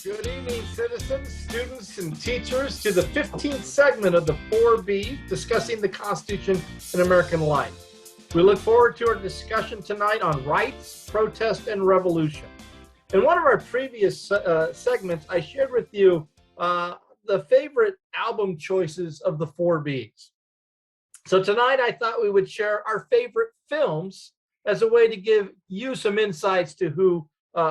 Good evening, citizens, students, and teachers, to the 15th segment of the 4B discussing the Constitution and American life. We look forward to our discussion tonight on rights, protest, and revolution. In one of our previous segments, I shared with you the favorite album choices of the 4Bs. So tonight, I thought we would share our favorite films as a way to give you some insights to who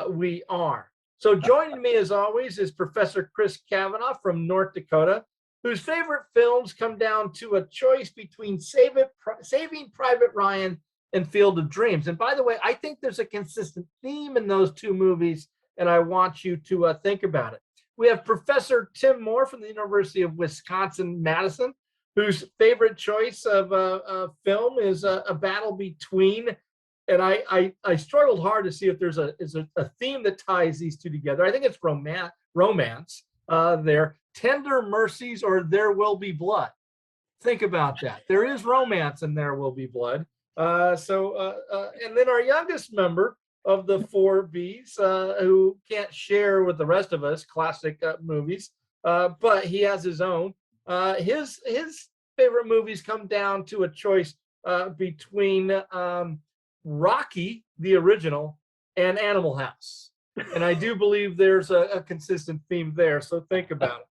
we are. So joining me as always is Professor Chris Kavanaugh from North Dakota, whose favorite films come down to a choice between Saving Private Ryan and Field of Dreams. And by the way, I think there's a consistent theme in those two movies, and I want you to think about it. We have Professor Tim Moore from the University of Wisconsin-Madison, whose favorite choice of film is A Battle Between. And I struggled hard to see if there's a theme that ties these two together. I think it's romance there. Tender Mercies or There Will Be Blood. Think about that. There is romance and There Will Be Blood. And then our youngest member of the 4Bs, who can't share with the rest of us classic movies, but he has his own. His favorite movies come down to a choice between Rocky, the original, and Animal House. And I do believe there's a consistent theme there, so think about it.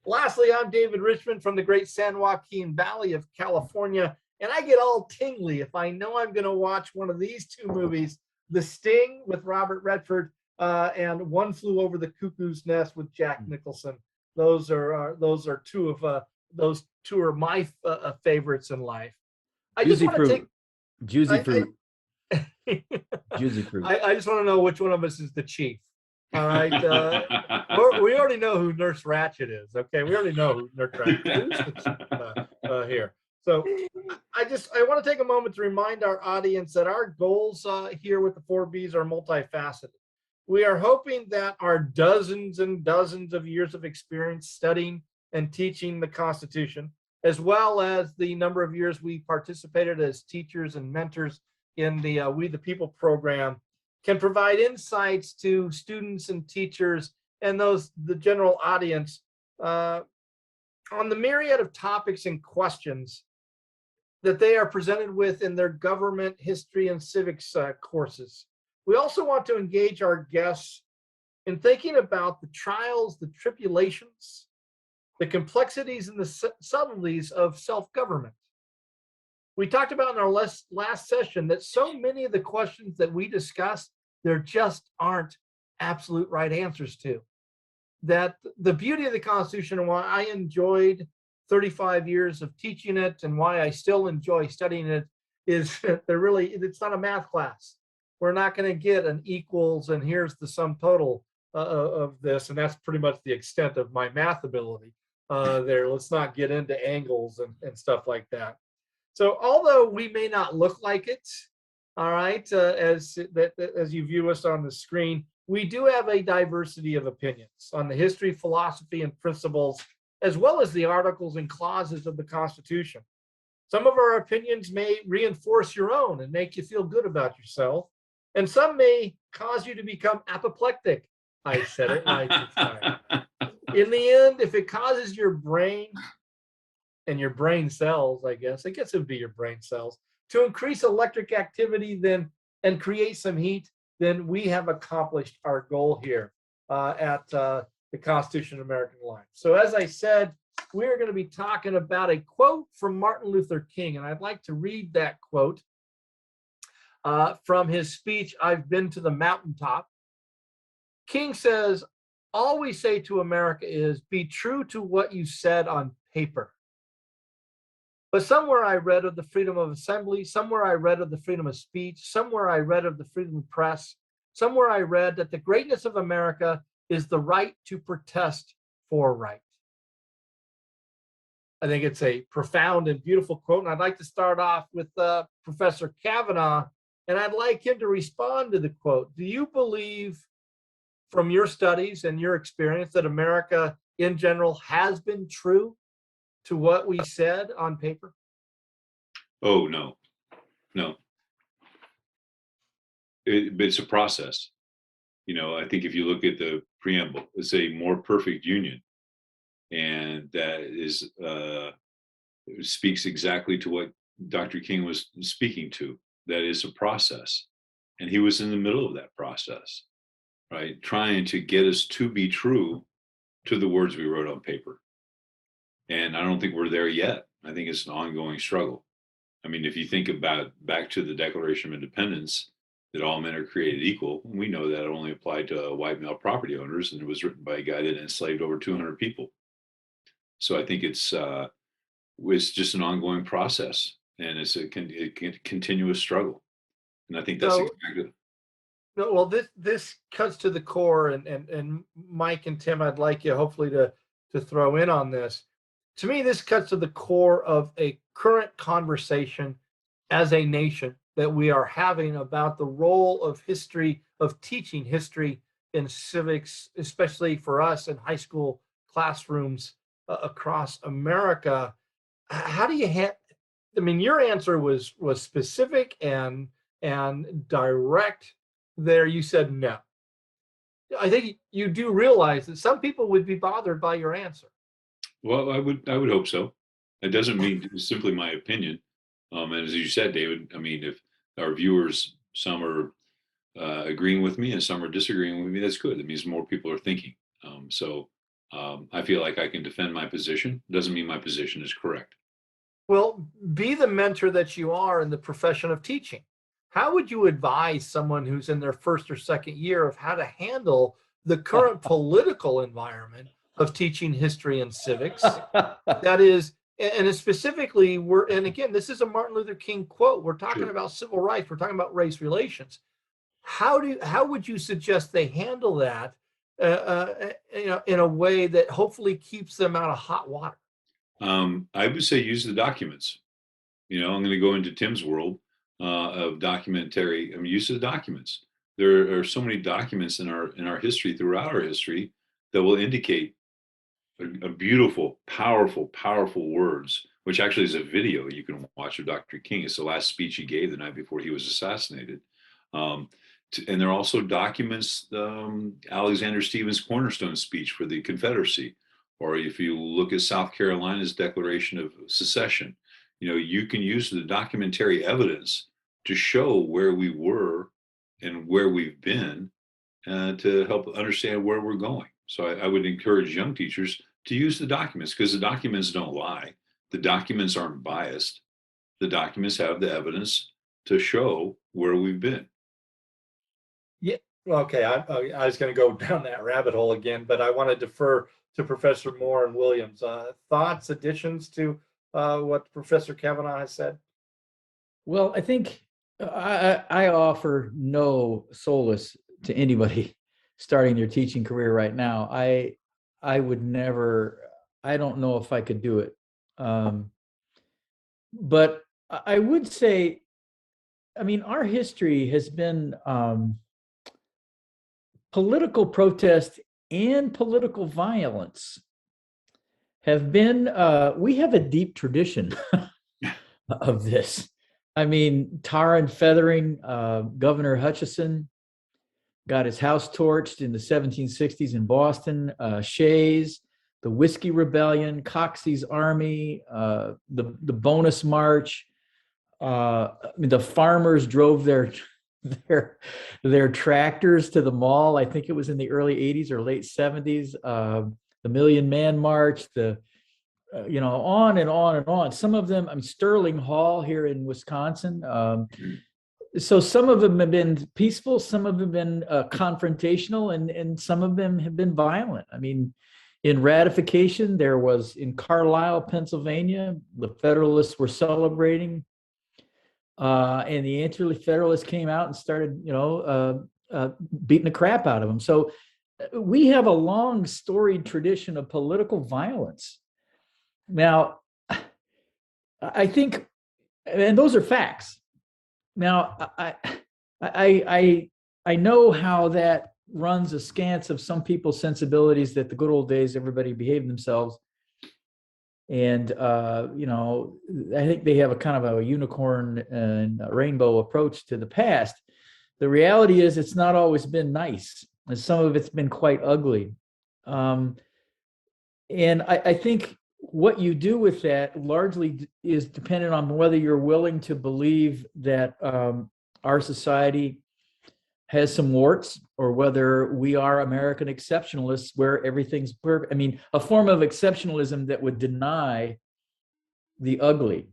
Lastly, I'm David Richmond from the great San Joaquin Valley of California, and I get all tingly if I know I'm going to watch one of these two movies, The Sting with Robert Redford and One Flew Over the Cuckoo's Nest with Jack Nicholson. Those are two of my favorites in life. I just want to take Juicy fruit. Juicy fruit. I just want to know which one of us is the chief. All right. We already know who Nurse Ratched is. Okay. We already know who Nurse Ratched is. Who's the chief here? So I want to take a moment to remind our audience that our goals here with the 4Bs are multifaceted. We are hoping that our dozens and dozens of years of experience studying and teaching the Constitution, as well as the number of years we participated as teachers and mentors in the We the People program, can provide insights to students and teachers and the general audience on the myriad of topics and questions that they are presented with in their government, history, and civics courses. We also want to engage our guests in thinking about the trials, the tribulations, the complexities and the subtleties of self-government. We talked about in our last session that so many of the questions that we discussed, there just aren't absolute right answers to. That the beauty of the Constitution and why I enjoyed 35 years of teaching it and why I still enjoy studying it is that it's not a math class. We're not going to get an equals and here's the sum total of this, and that's pretty much the extent of my math ability. Let's not get into angles and stuff like that. So although we may not look like it, all right, as you view us on the screen, we do have a diversity of opinions on the history, philosophy, and principles, as well as the articles and clauses of the Constitution. Some of our opinions may reinforce your own and make you feel good about yourself, and some may cause you to become apoplectic. I said it right this time. In the end, if it causes your brain and your brain cells, I guess it would be your brain cells, to increase electric activity and create some heat, then we have accomplished our goal here at the Constitution of American Life. So as I said, we're going to be talking about a quote from Martin Luther King, and I'd like to read that quote from his speech, I've Been to the Mountaintop. King says, all we say to America is be true to what you said on paper. But somewhere I read of the freedom of assembly, somewhere I read of the freedom of speech, somewhere I read of the freedom of press, somewhere I read that the greatness of America is the right to protest for right. I think it's a profound and beautiful quote, and I'd like to start off with Professor Kavanaugh, and I'd like him to respond to the quote. Do you believe, from your studies and your experience, that America in general has been true to what we said on paper? Oh, no. It's a process. I think if you look at the preamble, it's a more perfect union, and that is speaks exactly to what Dr. King was speaking to. That is a process, and he was in the middle of that process, right? Trying to get us to be true to the words we wrote on paper. And I don't think we're there yet. I think it's an ongoing struggle. I mean, if you think about back to the Declaration of Independence, that all men are created equal, we know that it only applied to white male property owners, and it was written by a guy that enslaved over 200 people. So I think it's just an ongoing process, and it's a continuous struggle. And I think that's So, exactly. no, well, this cuts to the core, and Mike and Tim, I'd like you hopefully to throw in on this. To me, this cuts to the core of a current conversation as a nation that we are having about the role of history, of teaching history in civics, especially for us in high school classrooms across America. How do you I mean, your answer was specific and direct. There, you said no. I think you do realize that some people would be bothered by your answer. Well, I would hope so. It doesn't mean it's simply my opinion. And as you said, David, I mean, if our viewers, some are agreeing with me and some are disagreeing with me, that's good. That means more people are thinking. I feel like I can defend my position. Doesn't mean my position is correct. Well, be the mentor that you are in the profession of teaching. How would you advise someone who's in their first or second year of how to handle the current political environment of teaching history and civics? That is, and specifically, and again, this is a Martin Luther King quote. We're talking Sure. about civil rights. We're talking about race relations. How would you suggest they handle that, in a way that hopefully keeps them out of hot water? I would say use the documents. I'm going to go into Tim's world of documentary. I mean, use of the documents. There are so many documents in our history, throughout our history, that will indicate a beautiful, powerful words. Which actually is a video you can watch of Dr. King. It's the last speech he gave the night before he was assassinated. Um, and there are also documents, Alexander Stevens' cornerstone speech for the Confederacy, or if you look at South Carolina's Declaration of Secession, you can use the documentary evidence to show where we were and where we've been, to help understand where we're going. So I would encourage young teachers to use the documents, because the documents don't lie. The documents aren't biased. The documents have the evidence to show where we've been. Yeah. Okay. I was going to go down that rabbit hole again, but I want to defer to Professor Moore and Williams. Thoughts, additions to what Professor Kavanaugh has said? Well, I think I offer no solace to anybody starting their teaching career right now. I would never. I don't know if I could do it. But I would say, I mean, our history has been political protest and political violence have been. We have a deep tradition of this. I mean, tar and feathering. Governor Hutchison got his house torched in the 1760s in Boston. Shays, the Whiskey Rebellion, Coxey's Army, the Bonus March. I mean, the farmers drove their tractors to the mall. I think it was in the early 80s or late 70s. The Million Man March, on and on and on. Some of them, I mean, Sterling Hall here in Wisconsin. So some of them have been peaceful, some of them have been confrontational, and some of them have been violent. I mean, in ratification, there was in Carlisle, Pennsylvania, the Federalists were celebrating, and the Anti-Federalists came out and started, beating the crap out of them. So we have a long storied tradition of political violence. Now, I think, and those are facts. Now, I know how that runs askance of some people's sensibilities, that the good old days everybody behaved themselves, and I think they have a kind of a unicorn and a rainbow approach to the past. The reality is, it's not always been nice. and some of it's been quite ugly. And I think what you do with that largely is dependent on whether you're willing to believe that our society has some warts, or whether we are American exceptionalists where everything's perfect. I mean, a form of exceptionalism that would deny the ugly.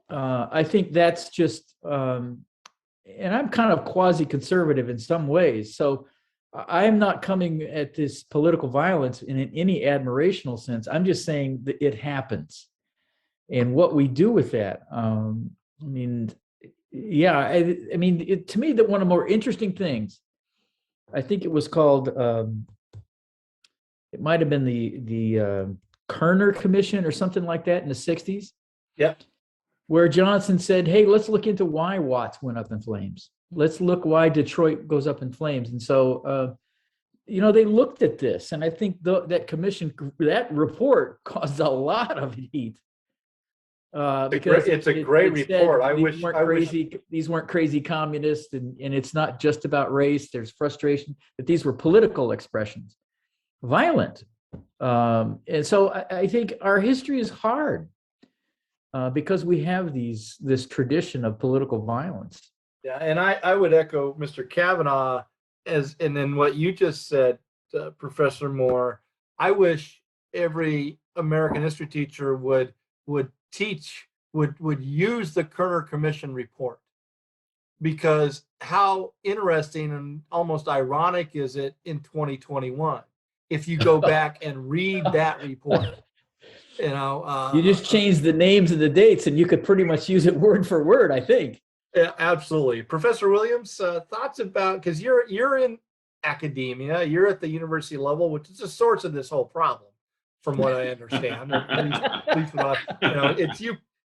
I think that's just, and I'm kind of quasi-conservative in some ways. So I'm not coming at this political violence in any admirational sense. I'm just saying that it happens, and what we do with that. I mean, yeah, I mean, to me, that one of the more interesting things, I think it was called, it might have been the Kerner Commission or something like that in the 60s. Yep. Where Johnson said, hey, let's look into why Watts went up in flames. Let's look why Detroit goes up in flames. And so, they looked at this, and I think that commission, that report caused a lot of heat. Because it's a great report. These weren't crazy communists, and it's not just about race. There's frustration that these were political expressions, violent. And so I think our history is hard because we have this tradition of political violence. Yeah, and I would echo Mr. Kavanaugh and then what you just said, Professor Moore. I wish every American history teacher would use the Kerner Commission report, because how interesting and almost ironic is it in 2021 if you go back and read that report. You just change the names and the dates, and you could pretty much use it word for word, I think. Yeah, absolutely. Professor Williams, thoughts about, because you're in academia, you're at the university level, which is the source of this whole problem, from what I understand. at least what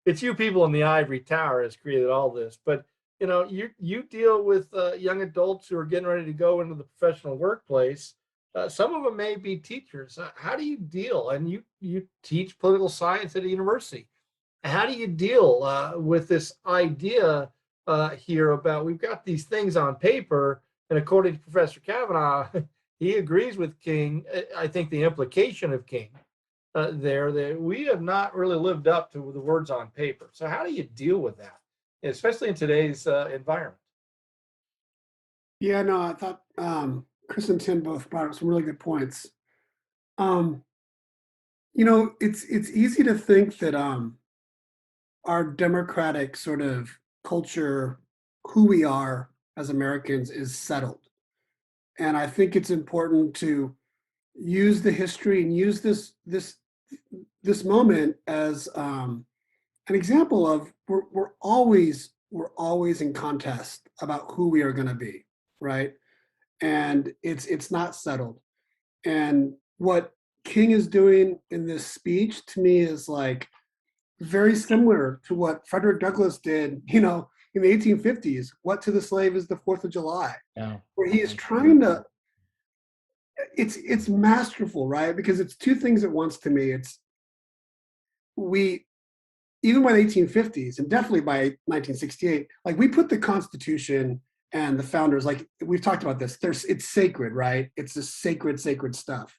it's you people in the ivory tower has created all this. But you deal with young adults who are getting ready to go into the professional workplace. Some of them may be teachers. How do you deal? And you teach political science at a university. How do you deal with this idea here about, we've got these things on paper, and according to Professor Kavanaugh, he agrees with King. I think the implication of King there, that we have not really lived up to the words on paper. So how do you deal with that, especially in today's environment? Yeah, no, I thought Chris and Tim both brought up some really good points. It's easy to think that our democratic sort of culture, who we are as Americans, is settled. And I think it's important to use the history and use this moment as an example of we're always in contest about who we are going to be, right? And it's not settled. And what King is doing in this speech, to me, is like very similar to what Frederick Douglass did, in the 1850s. What to the slave is the 4th of July, where he is trying to. It's masterful, right? Because it's two things at once to me. Even by the 1850s, and definitely by 1968, like, we put the Constitution and the founders, like we've talked about this, it's sacred, right? It's the sacred stuff.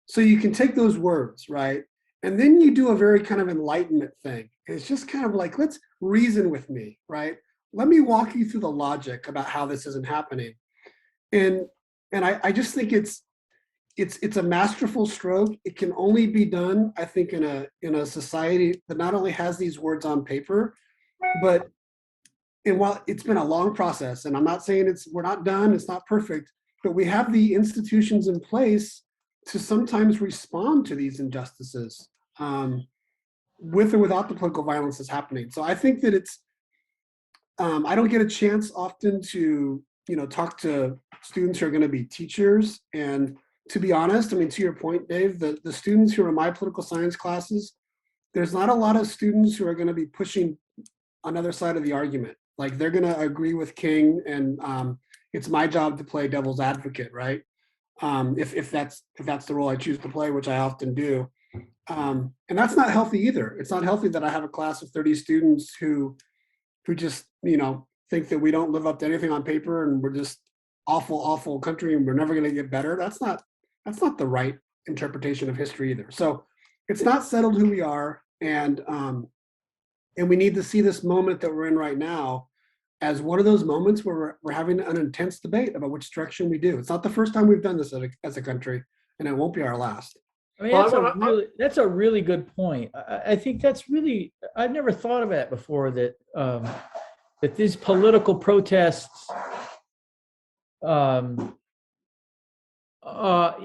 So you can take those words, right? And then you do a very kind of enlightenment thing. It's just kind of like, let's reason with me, right? Let me walk you through the logic about how this isn't happening. And I just think it's a masterful stroke. It can only be done, I think, in a society that not only has these words on paper, and while it's been a long process, and I'm not saying we're not done, it's not perfect, but we have the institutions in place to sometimes respond to these injustices, with or without the political violence that's happening. So I think that I don't get a chance often to, talk to students who are going to be teachers. And to be honest, I mean, to your point, Dave, the students who are in my political science classes, there's not a lot of students who are going to be pushing another side of the argument. Like, they're going to agree with King, and it's my job to play devil's advocate, right? If that's the role I choose to play, which I often do. And that's not healthy either. It's not healthy that I have a class of 30 students who just, think that we don't live up to anything on paper, and we're just awful, awful country and we're never going to get better. That's not the right interpretation of history either. So it's not settled who we are, and we need to see this moment that we're in right now as one of those moments where we're having an intense debate about which direction we do. It's not the first time we've done this as a country, and it won't be our last. I mean, that's a really good point. I think that's really, I've never thought of that before, that that these political protests,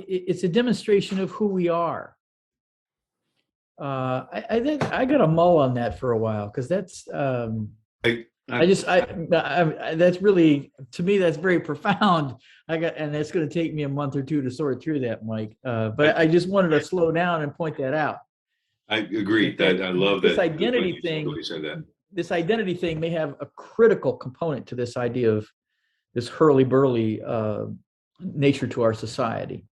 it's a demonstration of who we are. I think I got a mull on that for a while, because that's that's really, to me, that's very profound. And that's going to take me a month or two to sort through that, Mike. But I just wanted to slow down and point that out. I agree. I love that. This identity thing. This identity thing may have a critical component to this idea of this hurly-burly nature to our society.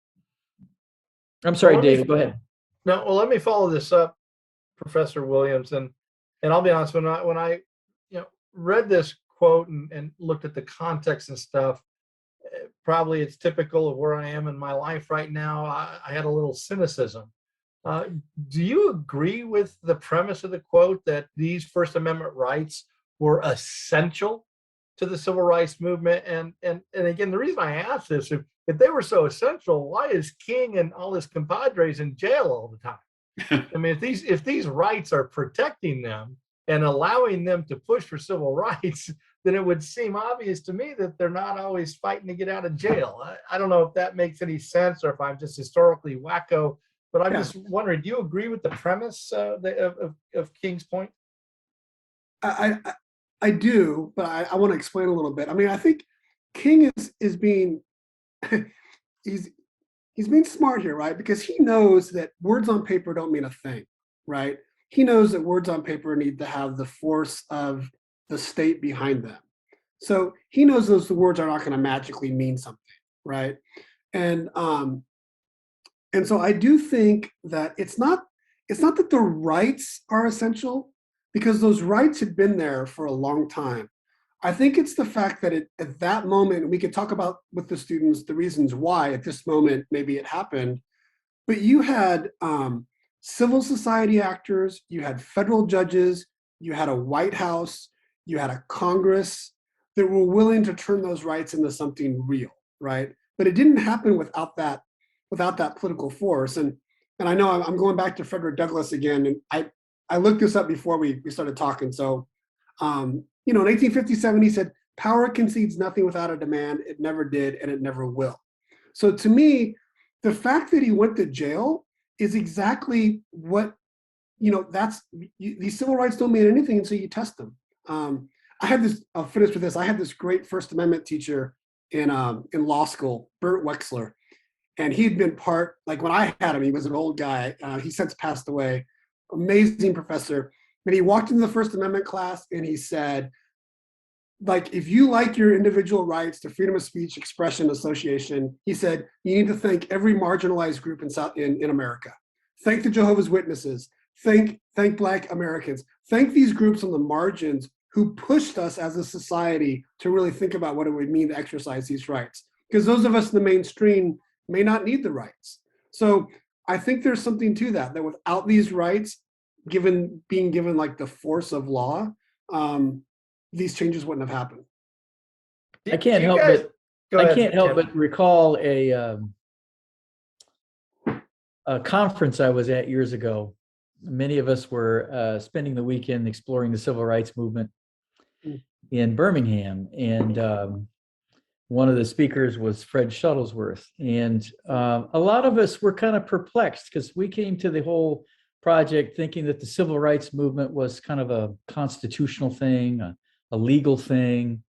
I'm sorry, David. Go ahead. No, well, let me follow this up, Professor Williams, and I'll be honest. When I read this quote and looked at the context and stuff, probably it's typical of where I am in my life right now. I had a little cynicism. Do you agree with the premise of the quote that these First Amendment rights were essential to the civil rights movement? And again, the reason I ask this, if they were so essential, why is King and all his compadres in jail all the time? I mean, if these rights are protecting them and allowing them to push for civil rights, then it would seem obvious to me that they're not always fighting to get out of jail. I don't know if that makes any sense or if I'm just historically wacko, but I'm just wondering, do you agree with the premise of King's point? I do, but I want to explain a little bit. I mean, I think King is being he's being smart here, right? Because he knows that words on paper don't mean a thing, right? He knows that words on paper need to have the force of the state behind them. So he knows those words are not going to magically mean something, right? And so I do think that it's not that the rights are essential, because those rights had been there for a long time. I think it's the fact that at that moment, we could talk about with the students the reasons why at this moment maybe it happened, but you had civil society actors, you had federal judges, you had a White House, you had a Congress that were willing to turn those rights into something real, right? But it didn't happen without that political force. And I know I'm going back to Frederick Douglass again, and I looked this up before we started talking. So, in 1857, he said, "Power concedes nothing without a demand. It never did, and it never will." So to me, the fact that he went to jail is exactly what, these civil rights don't mean anything until you test them. I'll finish with this. I had this great First Amendment teacher in law school, Bert Wexler. And he'd been when I had him, he was an old guy. He since passed away. Amazing professor. And he walked into the First Amendment class and he said, if you like your individual rights to freedom of speech, expression, association, he said, you need to thank every marginalized group in America. Thank the Jehovah's Witnesses. Thank Black Americans. Thank these groups on the margins who pushed us as a society to really think about what it would mean to exercise these rights. Because those of us in the mainstream may not need the rights. So I think there's something to that without these rights being given the force of law, these changes wouldn't have happened. I can't help but recall a conference I was at years ago. Many of us were spending the weekend exploring the civil rights movement in Birmingham, and one of the speakers was Fred Shuttlesworth. And a lot of us were kind of perplexed because we came to the whole project thinking that the civil rights movement was kind of a constitutional thing, a legal thing.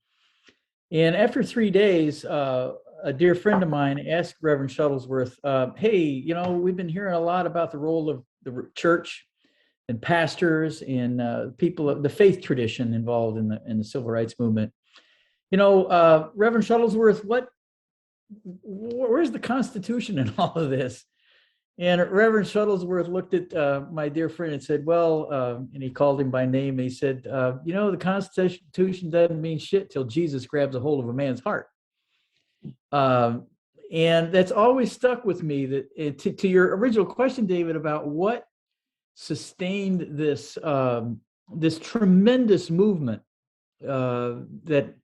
And after 3 days, a dear friend of mine asked Reverend Shuttlesworth, hey, we've been hearing a lot about the role of the church and pastors and people of the faith tradition involved in the civil rights movement. Reverend Shuttlesworth, where's the Constitution in all of this? And Reverend Shuttlesworth looked at my dear friend and said, and he called him by name. And he said, the Constitution doesn't mean shit till Jesus grabs a hold of a man's heart. And that's always stuck with me. That to your original question, David, about what sustained this tremendous movement that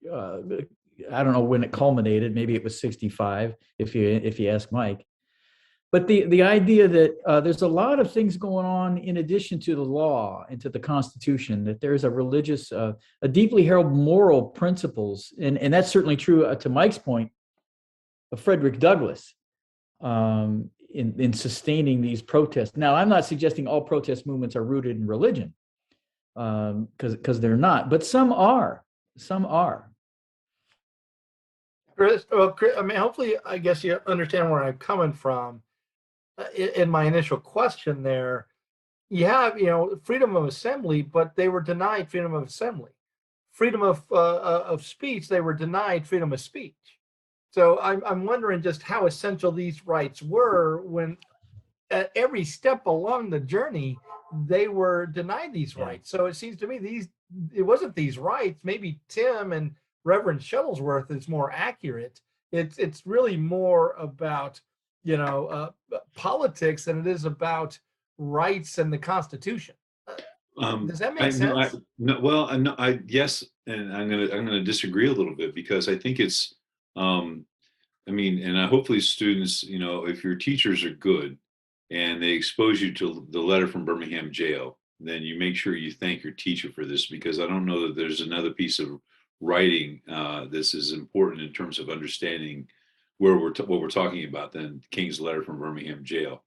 I don't know when it culminated. Maybe it was 65, if you ask Mike. But the idea that there's a lot of things going on in addition to the law and to the Constitution, that there's a religious, a deeply held moral principles, and that's certainly true to Mike's point of Frederick Douglass in sustaining these protests. Now, I'm not suggesting all protest movements are rooted in religion, because they're not, but some are. Some are. Chris, well, I mean, hopefully, I guess you understand where I'm coming from. In my initial question there, you have, freedom of assembly, but they were denied freedom of assembly. Freedom of speech, they were denied freedom of speech. So I'm wondering just how essential these rights were when at every step along the journey, they were denied these rights. So it seems to me it wasn't these rights. Maybe Tim and Reverend Shuttlesworth is more accurate. It's really more about politics than it is about rights and the Constitution. Does that make sense? Yes, and I'm gonna disagree a little bit, because I think it's, and hopefully students, if your teachers are good and they expose you to the letter from Birmingham jail, then you make sure you thank your teacher for this, because I don't know that there's another piece of writing this is important in terms of understanding what we're talking about than King's letter from Birmingham jail.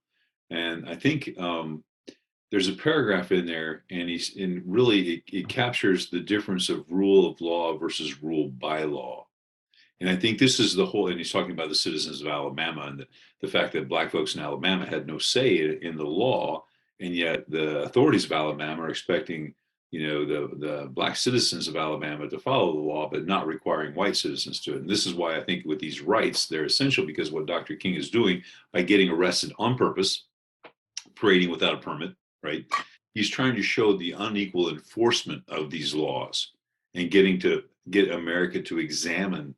And I think there's a paragraph in there, and it captures the difference of rule of law versus rule by law. And I think this is and he's talking about the citizens of Alabama and the fact that Black folks in Alabama had no say in the law, and yet the authorities of Alabama are expecting, the Black citizens of Alabama to follow the law, but not requiring white citizens to it. And this is why I think with these rights, they're essential, because what Dr. King is doing by getting arrested on purpose, parading without a permit, right? He's trying to show the unequal enforcement of these laws and get America to examine,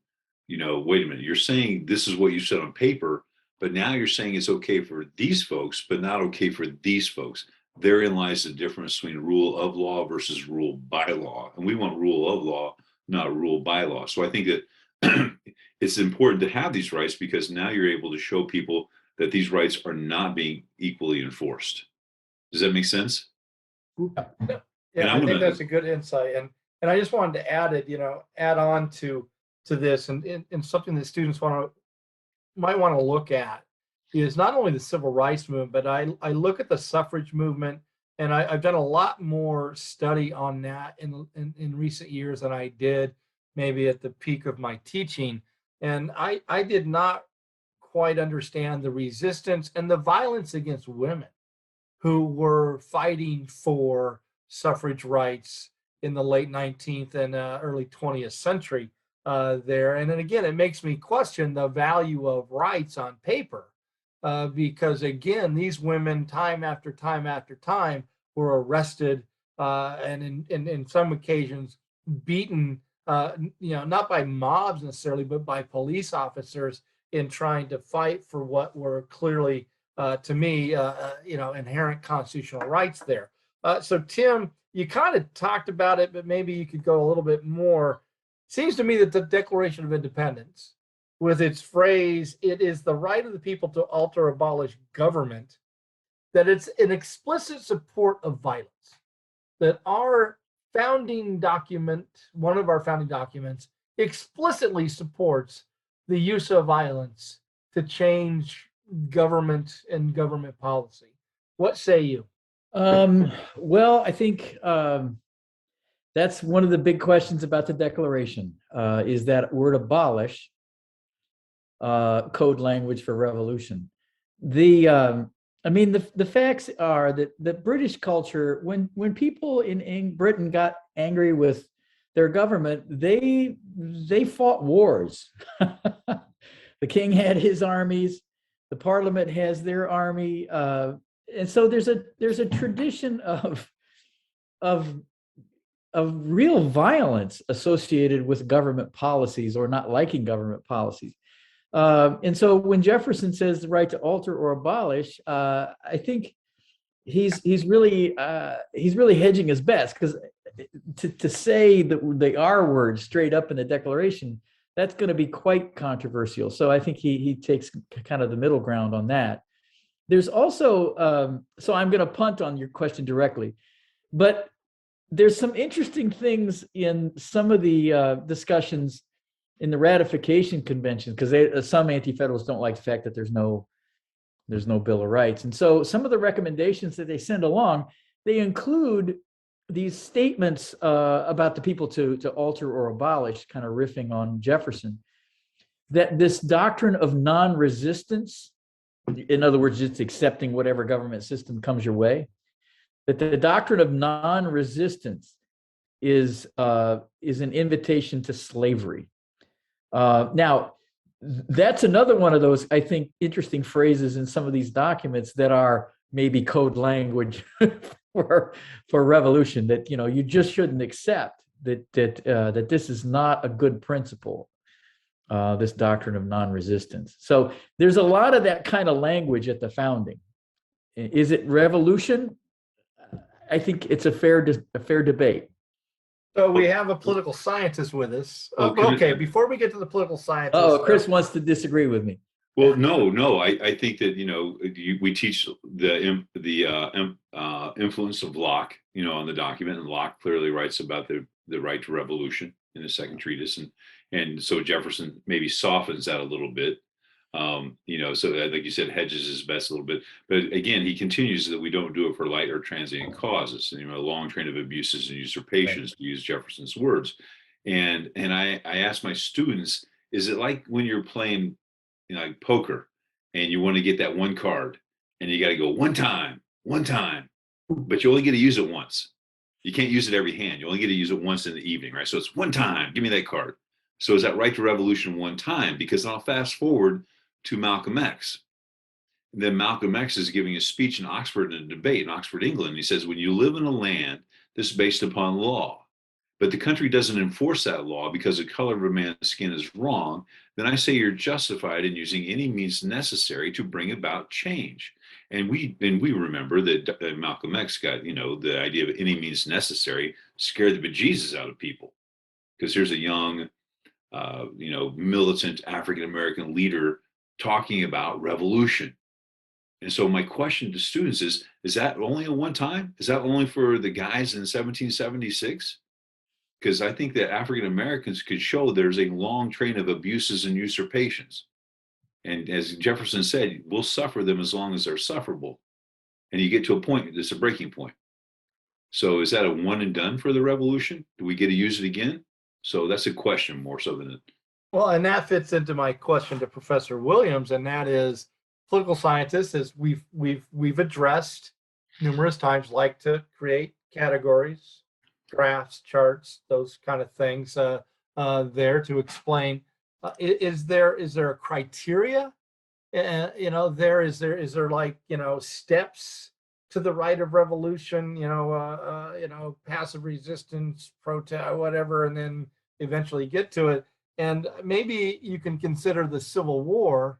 wait a minute, you're saying this is what you said on paper, but now you're saying it's okay for these folks, but not okay for these folks. Therein lies the difference between rule of law versus rule by law. And we want rule of law, not rule by law. So I think that it's important to have these rights, because now you're able to show people that these rights are not being equally enforced. Does that make sense? Yeah, I think that's a good insight. And I just wanted to add on to this, and something that students might want to look at is not only the civil rights movement, but I look at the suffrage movement, and I've done a lot more study on that in recent years than I did maybe at the peak of my teaching. And I did not quite understand the resistance and the violence against women who were fighting for suffrage rights in the late 19th and early 20th century there. And then again, it makes me question the value of rights on paper, because again, these women time after time after time were arrested and in some occasions beaten, not by mobs necessarily, but by police officers in trying to fight for what were clearly, to me, inherent constitutional rights there. So Tim, you kind of talked about it, but maybe you could go a little bit more. Seems to me that the Declaration of Independence, with its phrase, "It is the right of the people to alter, abolish government," that it's an explicit support of violence. That our founding document, one of our founding documents, explicitly supports the use of violence to change government and government policy. What say you? Well, I think that's one of the big questions about the Declaration, is that word abolish, code language for revolution. The facts are that the British culture, when people in Britain got angry with their government, they fought wars. The king had his armies, the parliament has their army, and so there's a tradition of real violence associated with government policies or not liking government policies. And so when Jefferson says the right to alter or abolish, I think he's really hedging his bets, because to say the R word straight up in the Declaration, that's going to be quite controversial. So I think he takes kind of the middle ground on that. There's also, so I'm going to punt on your question directly, but there's some interesting things in some of the discussions in the ratification convention, because some anti-federalists don't like the fact that there's no Bill of Rights. And so some of the recommendations that they send along, they include these statements about the people to alter or abolish, kind of riffing on Jefferson, that this doctrine of non-resistance, in other words, just accepting whatever government system comes your way, that the doctrine of non-resistance is an invitation to slavery. Now, that's another one of those, I think, interesting phrases in some of these documents that are maybe code language for revolution, that you just shouldn't accept that this is not a good principle, this doctrine of non-resistance. So there's a lot of that kind of language at the founding. Is it revolution? I think it's a fair debate. So we have a political scientist with us. Okay, before we get to the political scientist. Oh, Chris wants to disagree with me. Well, no. I think that we teach the influence of Locke, on the document, and Locke clearly writes about the right to revolution in the second treatise, and so Jefferson maybe softens that a little bit, so like you said, hedges his bets a little bit. But again, he continues that we don't do it for light or transient causes, and a long train of abuses and usurpations, to use Jefferson's words. And I ask my students, is it like when you're playing like poker and you want to get that one card and you got to go one time, but you only get to use it once. You can't use it every hand. You only get to use it once in the evening, right? So it's one time, give me that card. So is that right to revolution one time? Because I'll fast forward to Malcolm X. Then Malcolm X is giving a speech in Oxford, in a debate in Oxford, England. He says, when you live in a land that's based upon law, but the country doesn't enforce that law because the color of a man's skin is wrong, then I say you're justified in using any means necessary to bring about change. And we remember that Malcolm X got, the idea of any means necessary scared the bejesus out of people, because here's a young, militant African-American leader talking about revolution. And so my question to students is that only a one time? Is that only for the guys in 1776? Because I think that African Americans could show there's a long train of abuses and usurpations. And as Jefferson said, we'll suffer them as long as they're sufferable. And you get to a point, there's a breaking point. So is that a one and done for the revolution? Do we get to use it again? So that's a question more so than Well, and that fits into my question to Professor Williams, and that is, political scientists, as we've addressed numerous times, like to create categories, graphs, charts, those kind of things there to explain. Is there a criteria? Is there like steps to the right of revolution? Passive resistance, protest, whatever, and then eventually get to it. And maybe you can consider the Civil War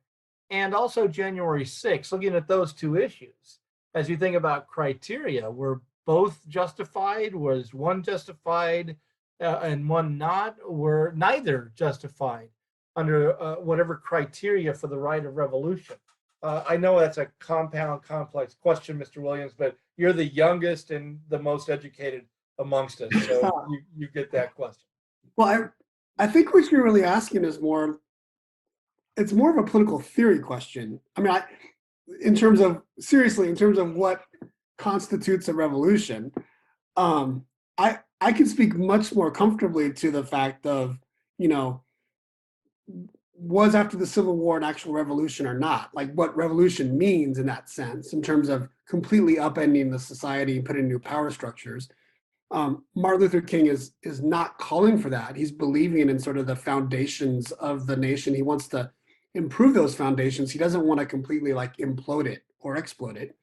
and also January 6th, looking at those two issues. As you think about criteria, were both justified? Was one justified and one not? Were neither justified under whatever criteria for the right of revolution? I know that's a compound, complex question, Mr. Williams, but you're the youngest and the most educated amongst us, so you get that question. Well, I think what you're really asking is it's more of a political theory question. I mean, in terms of what constitutes a revolution, I can speak much more comfortably to the fact of, was after the Civil War an actual revolution or not? Like what revolution means in that sense, in terms of completely upending the society and putting new power structures. Martin Luther King is not calling for that. He's believing in sort of the foundations of the nation. He wants to improve those foundations. He doesn't want to completely like implode it or explode it.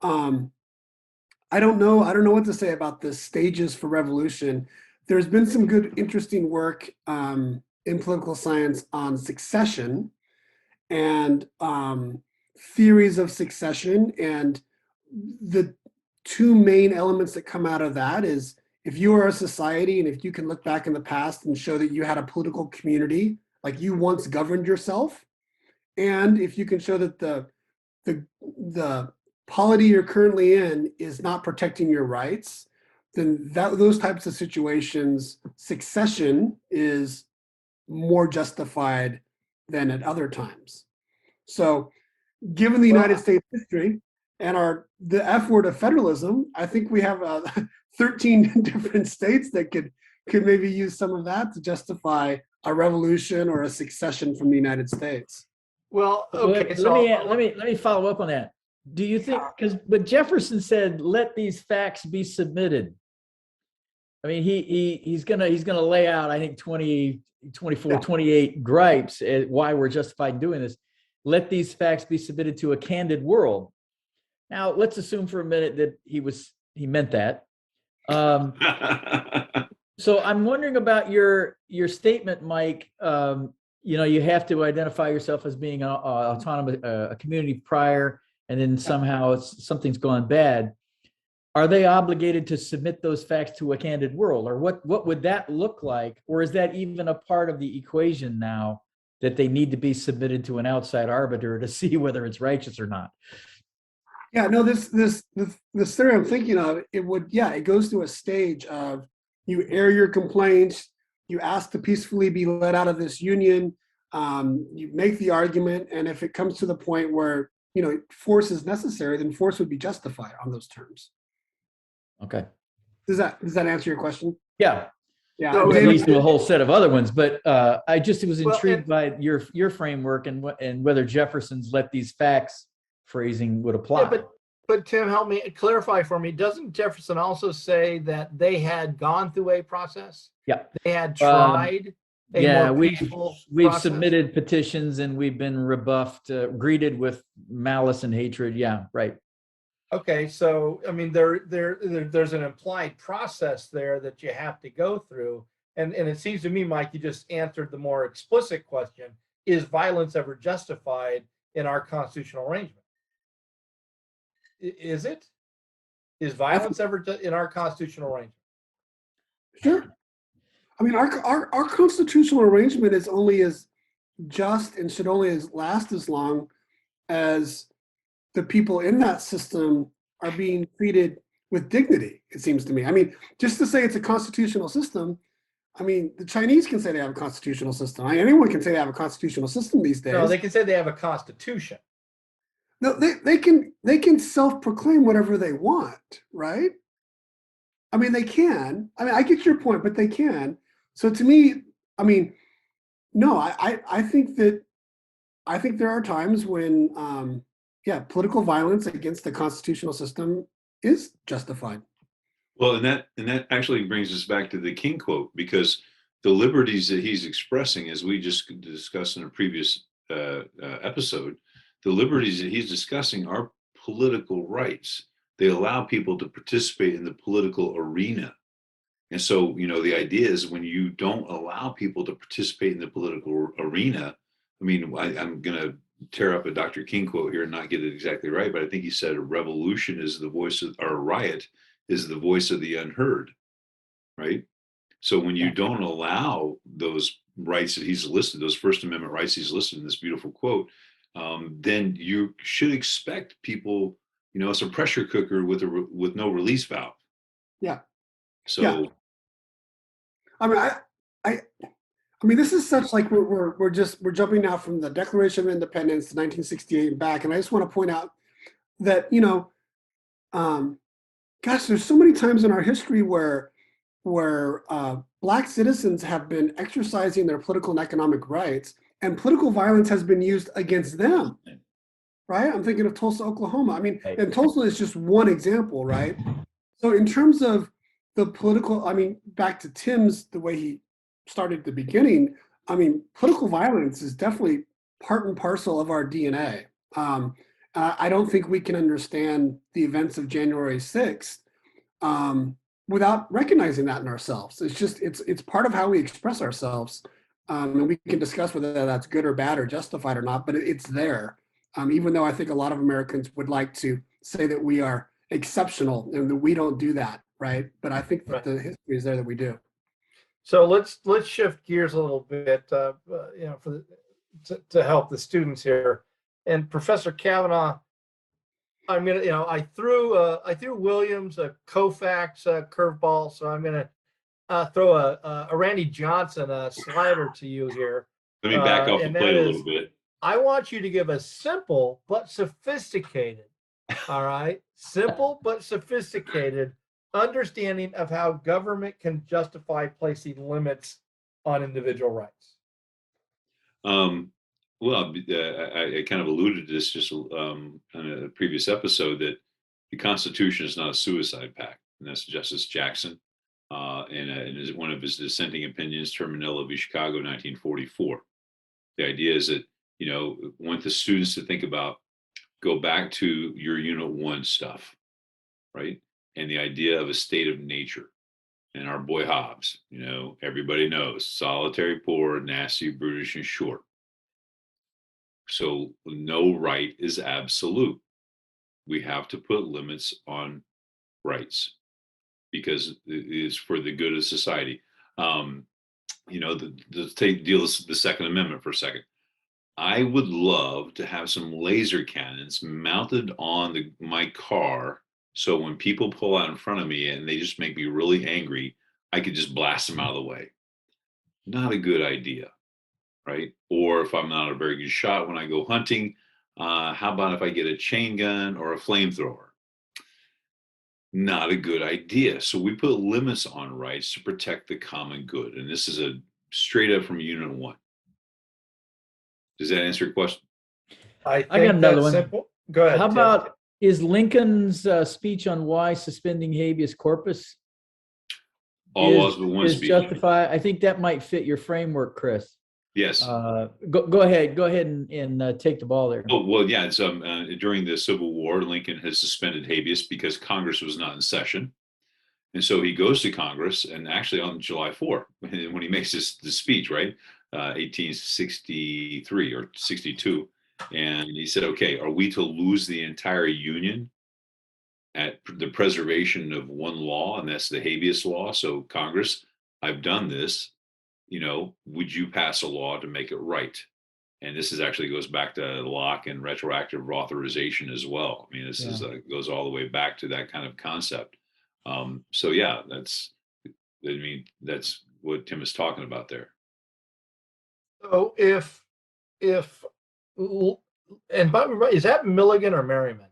I don't know what to say about the stages for revolution. There's been some good, interesting work in political science on succession. and theories of succession. And the two main elements that come out of that is, if you are a society and if you can look back in the past and show that you had a political community, like you once governed yourself, and if you can show that the polity you're currently in is not protecting your rights, then those types of situations, succession is more justified than at other times. So given the United States history and the F word of federalism, I think we have 13 different states that could maybe use some of that to justify a revolution or a succession from the United States. Well, okay. Let me follow up on that. Do you think, but Jefferson said, let these facts be submitted. I mean, he's gonna lay out, I think, 24, 28 gripes at why we're justified in doing this. Let these facts be submitted to a candid world. Now, let's assume for a minute that he meant that. So I'm wondering about your statement, Mike. You have to identify yourself as being autonomous, a community prior, and then somehow something's gone bad. Are they obligated to submit those facts to a candid world, or what would that look like? Or is that even a part of the equation now, that they need to be submitted to an outside arbiter to see whether it's righteous or not? Yeah, no, this theory I'm thinking of, it goes through a stage of, you air your complaints, you ask to peacefully be let out of this union, you make the argument, and if it comes to the point where force is necessary, then force would be justified on those terms. Okay. Does that answer your question? Yeah. Yeah. So it leads to a whole set of other ones, but I just was intrigued by your framework and whether Jefferson's "let these facts" phrasing would apply. Yeah, but Tim, help me clarify for me. Doesn't Jefferson also say that they had gone through a process? Yeah. They had tried more peaceful we've process? submitted petitions and we've been rebuffed, greeted with malice and hatred. Yeah, right. Okay, so I mean, there's an implied process there that you have to go through, and it seems to me, Mike, you just answered the more explicit question: is violence ever justified in our constitutional arrangement? Is it? Is violence ever in our constitutional arrangement? Sure. I mean, our constitutional arrangement is only as just and should only last as long as the people in that system are being treated with dignity, it seems to me. I mean, just to say it's a constitutional system, I mean, the Chinese can say they have a constitutional system. Anyone can say they have a constitutional system these days. No, they can say they have a constitution. No, they can self-proclaim whatever they want, right? I mean, they can. I mean, I get your point, but they can. So to me, I mean, no, I think there are times when political violence against the constitutional system is justified. Well, and that actually brings us back to the King quote, because the liberties that he's expressing, as we just discussed in a previous episode, the liberties that he's discussing are political rights. They allow people to participate in the political arena. And so, the idea is, when you don't allow people to participate in the political arena, I mean, I'm going to tear up a Dr. King quote here and not get it exactly right, but I think he said a revolution is the voice of, or a riot is the voice of the unheard, right? So when you don't allow those rights that he's listed, those First Amendment rights he's listed in this beautiful quote, then you should expect people, it's a pressure cooker with no release valve. Yeah. So, yeah. I mean, this is such, like, we're jumping now from the Declaration of Independence to 1968 and back, and I just want to point out that gosh, there's so many times in our history where Black citizens have been exercising their political and economic rights, and political violence has been used against them. Right? I'm thinking of Tulsa, Oklahoma. I mean, and Tulsa is just one example, right? So in terms of the political, I mean, back to Tim's, the way he started at the beginning, I mean, political violence is definitely part and parcel of our DNA. I don't think we can understand the events of January 6th without recognizing that in ourselves. It's just, it's part of how we express ourselves. And we can discuss whether that's good or bad or justified or not, but it's there. Even though I think a lot of Americans would like to say that we are exceptional and that we don't do that, right? But I think that Right. the history is there that we do. So let's shift gears a little bit, to help the students here. And Professor Kavanaugh, I'm gonna, I threw Williams a Koufax curveball, so I'm gonna throw a Randy Johnson slider to you here, Let me back off the and plate that a is, little bit. I want you to give a simple but sophisticated, all right, simple but sophisticated understanding of how government can justify placing limits on individual rights. Well, I kind of alluded to this just on a previous episode that the Constitution is not a suicide pact, and that's Justice Jackson, in one of his dissenting opinions, Terminella v. Chicago, 1944. The idea is that want the students to think about, go back to your Unit 1 stuff, right? And the idea of a state of nature. And our boy Hobbes, everybody knows, solitary, poor, nasty, brutish, and short. So no right is absolute. We have to put limits on rights because it is for the good of society. Deal with the Second Amendment for a second. I would love to have some laser cannons mounted on my car, so when people pull out in front of me and they just make me really angry, I could just blast them out of the way. Not a good idea. Right? Or if I'm not a very good shot when I go hunting, how about if I get a chain gun or a flamethrower? Not a good idea. So we put limits on rights to protect the common good. And this is a straight up from Unit 1. Does that answer your question? I got another that's one. simple. Go ahead. How Tim. about, is Lincoln's speech on why suspending habeas corpus All laws but one is speech. justified? I think that might fit your framework, Chris. Yes. Go ahead and take the ball there. Oh, well, yeah. It's during the Civil War, Lincoln has suspended habeas because Congress was not in session. And so he goes to Congress, and actually on July 4th, when he makes this speech, right, 1863 or 62, and he said, okay, are we to lose the entire Union at the preservation of one law, and that's the habeas law? So Congress, I've done this, would you pass a law to make it right? And this actually goes back to Locke and retroactive authorization as well. I mean, this is goes all the way back to that kind of concept. So yeah, that's what Tim is talking about there. So and by the way, is that Milligan or Merriman?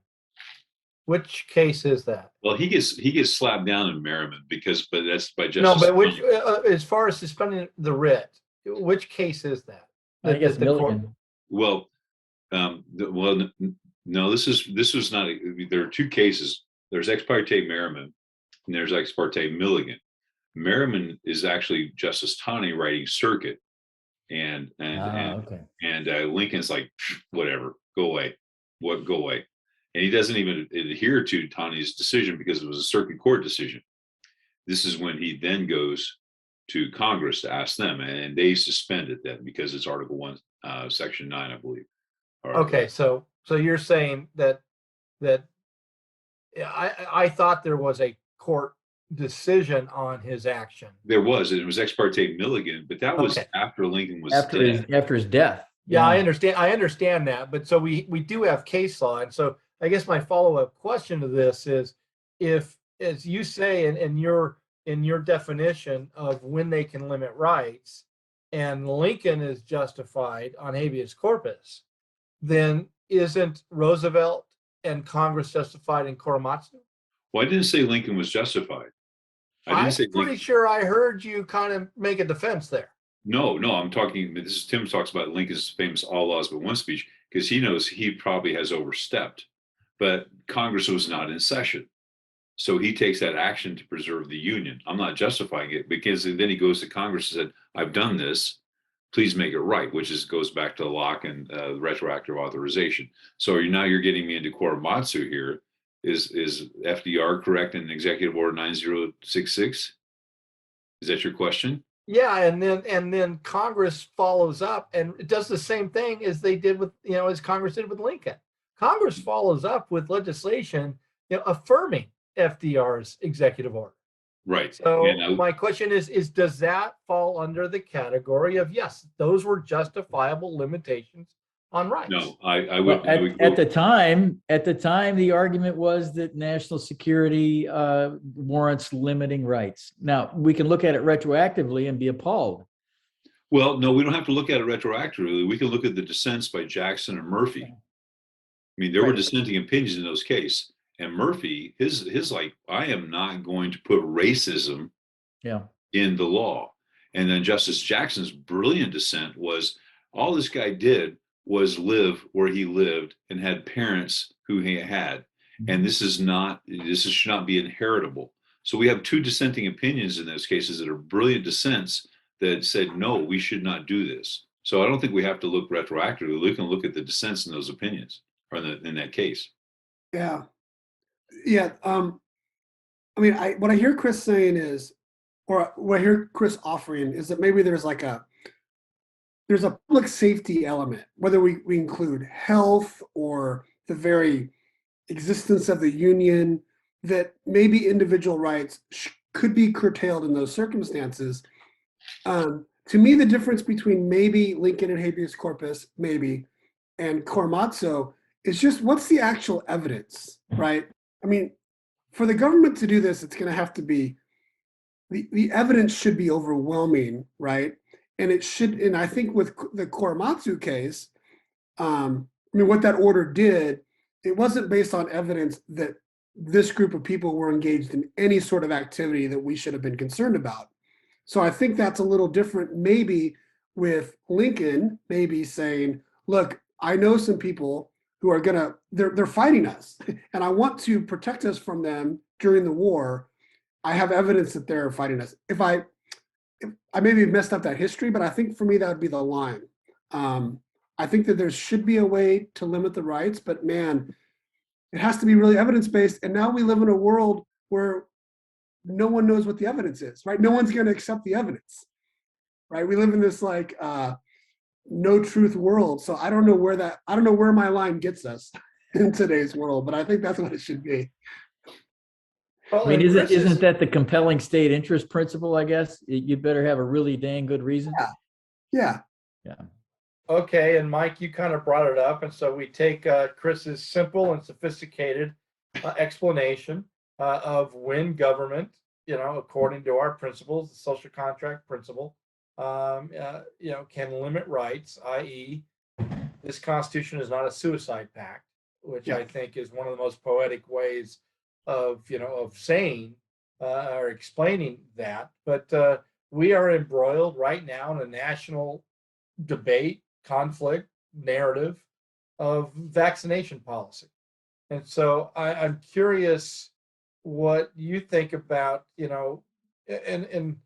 Which case is that? Well, he gets slapped down in Merriman but that's by Justice. No, but which, as far as suspending the writ, which case is that? I guess Milligan. Well, no, this was not. There are two cases. There's Ex parte Merriman, and there's Ex parte Milligan. Merriman is actually Justice Taney writing circuit, and Lincoln's like, whatever, go away, go away, and he doesn't even adhere to Taney's decision because it was a circuit court decision. This is when he then goes to Congress to ask them, and they suspended that because it's Article 1, Section 9, I believe. Okay, so you're saying that I thought there was a court decision on his action. There was. It was Ex parte Milligan, but that was after Lincoln was dead. After his death. Yeah, I understand that, but so we do have case law, and so I guess my follow-up question to this is, if, as you say in your definition of when they can limit rights, and Lincoln is justified on habeas corpus, then isn't Roosevelt and Congress justified in Korematsu? Well, I didn't say Lincoln was justified. I'm pretty sure I heard you kind of make a defense there. No, I'm talking. Tim talks about Lincoln's famous "all laws but one" speech because he knows he probably has overstepped, but Congress was not in session, so he takes that action to preserve the Union. I'm not justifying it because then he goes to Congress and said, "I've done this. Please make it right," which goes back to Locke and retroactive authorization. So now you're getting me into Korematsu here. Is FDR correct in Executive Order 9066? Is that your question? Yeah, and then Congress follows up and it does the same thing as they did with, as Congress did with Lincoln. Congress follows up with legislation, affirming FDR's executive order. Right. So And my question is does that fall under the category of, yes, those were justifiable limitations on rights? no, I Well, would, I would at go, the time, the argument was that national security warrants limiting rights. Now, we can look at it retroactively and be appalled. well, no, we don't have to look at it retroactively. We can look at the dissents by Jackson and Murphy. I mean, there were Right. dissenting opinions in those cases. And Murphy, his like, I am not going to put racism Yeah. in the law. And then Justice Jackson's brilliant dissent was all this guy did was live where he lived and had parents who he had. And this should not be inheritable. So we have two dissenting opinions in those cases that are brilliant dissents that said, no, we should not do this. So I don't think we have to look retroactively. We can look at the dissents in those opinions or in that case. Yeah. Yeah. I mean, what I hear Chris saying is, or what I hear Chris offering is that maybe there's a public safety element, whether we include health or the very existence of the union, that maybe individual rights could be curtailed in those circumstances. To me, the difference between maybe Lincoln and habeas corpus, maybe, and Korematsu is just what's the actual evidence, right? I mean, for the government to do this, it's going to have to be the evidence should be overwhelming, right? And it should, and I think with the Korematsu case, I mean, what that order did, it wasn't based on evidence that this group of people were engaged in any sort of activity that we should have been concerned about. So I think that's a little different, maybe with Lincoln, maybe saying, look, I know some people who are they're fighting us, and I want to protect us from them during the war. I have evidence that they're fighting us. If I maybe messed up that history, but I think for me that would be the line. I think that there should be a way to limit the rights, but man, it has to be really evidence-based. And now we live in a world where no one knows what the evidence is, right? No one's going to accept the evidence, right? We live in this like no truth world. So I don't know where my line gets us in today's world, but I think that's what it should be. Well, I mean, and Chris isn't that the compelling state interest principle, I guess? You better have a really dang good reason. Yeah. Okay, and Mike, you kind of brought it up, and so we take Chris's simple and sophisticated explanation of when government, according to our principles, the social contract principle, can limit rights, i.e., this Constitution is not a suicide pact, which I think is one of the most poetic ways of saying or explaining that. But we are embroiled right now in a national debate, conflict, narrative of vaccination policy. And so I'm curious what you think about, and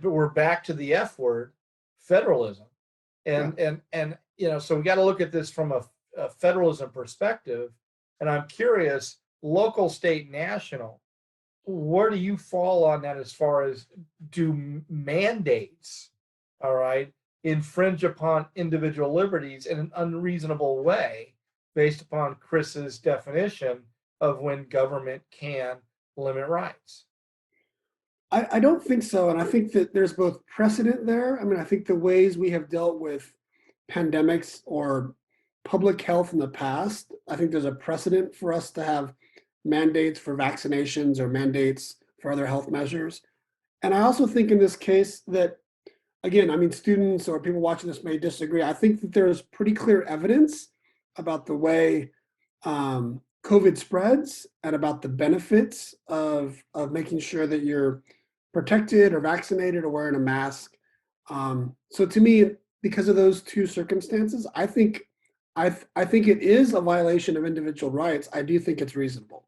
we're back to the F word, federalism. And so we got to look at this from a federalism perspective. And I'm curious, local, state, national, where do you fall on that as far as do mandates, all right, infringe upon individual liberties in an unreasonable way based upon Chris's definition of when government can limit rights? I don't think so. And I think that there's both precedent there. I mean, I think the ways we have dealt with pandemics or public health in the past, I think there's a precedent for us to have mandates for vaccinations or mandates for other health measures. And I also think in this case that, again, I mean, students or people watching this may disagree. I think that there's pretty clear evidence about the way COVID spreads and about the benefits of making sure that you're protected or vaccinated or wearing a mask. So to me, because of those two circumstances, I think it is a violation of individual rights. I do think it's reasonable.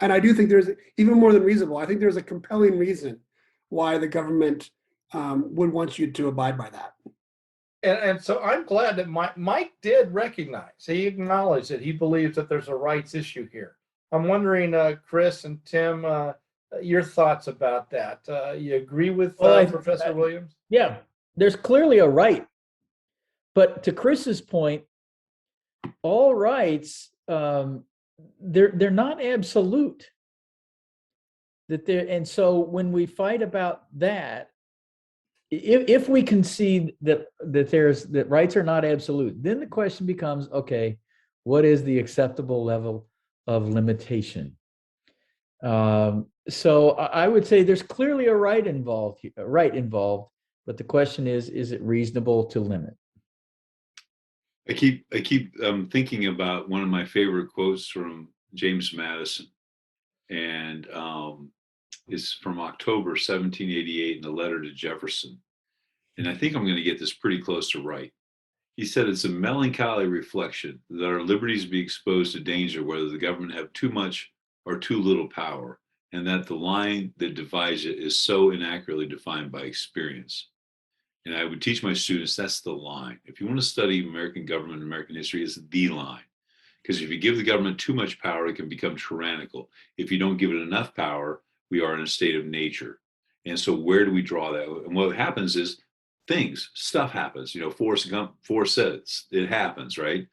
And I do think there's even more than reasonable. I think there's a compelling reason why the government would want you to abide by that. And so I'm glad that Mike did recognize, he acknowledged that he believes that there's a rights issue here. I'm wondering, Chris and Tim, your thoughts about that. You agree with Well, Professor Williams? Yeah, there's clearly a right. But to Chris's point, all rights, they're not absolute. And so when we fight about that, if we concede that rights are not absolute, then the question becomes, okay, what is the acceptable level of limitation? So I would say there's clearly a right involved, but the question is it reasonable to limit? I keep thinking about one of my favorite quotes from James Madison, and it's from October 1788 in a letter to Jefferson. And I think I'm going to get this pretty close to right. He said, "It's a melancholy reflection that our liberties be exposed to danger, whether the government have too much or too little power, and that the line that divides it is so inaccurately defined by experience." And I would teach my students that's the line. If you want to study American government and American history, it's the line. Because if you give the government too much power, it can become tyrannical. If you don't give it enough power, we are in a state of nature. And so where do we draw that? And what happens is stuff happens. Forrest Gump said it happens, right?